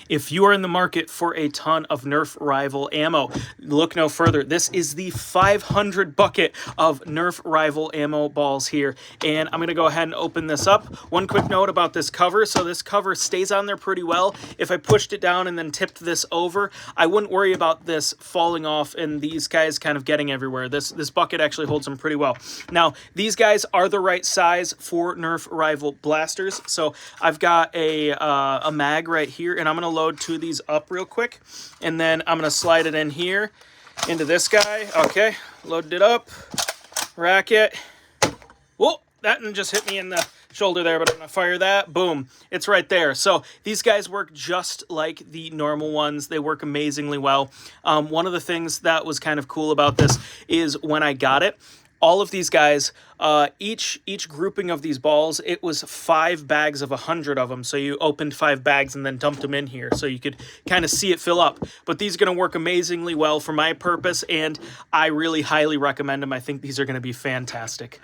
If you are in the market for a ton of Nerf Rival ammo, look no further. This is the 500 bucket of Nerf Rival ammo balls here. And I'm going to go ahead and open this up. One quick note about this cover. So this cover stays on there pretty well. If I pushed it down and then tipped this over, I wouldn't worry about this falling off and these guys kind of getting everywhere. This bucket actually holds them pretty well. Now, these guys are the right size for Nerf Rival blasters. So I've got a mag right here, and I'm going to load two of these up real quick, and then I'm going to slide it in here into this guy. Okay, loaded it up, rack it. Whoa, that one just hit me in the shoulder there, but I'm going to fire that. Boom, it's right there. So these guys work just like the normal ones. They work amazingly well. One of the things that was kind of cool about this is when I got it, all of these guys, each grouping of these balls, it was 5 bags of 100 of them. So you opened 5 bags and then dumped them in here so you could kind of see it fill up. But these are going to work amazingly well for my purpose, and I really highly recommend them. I think these are going to be fantastic.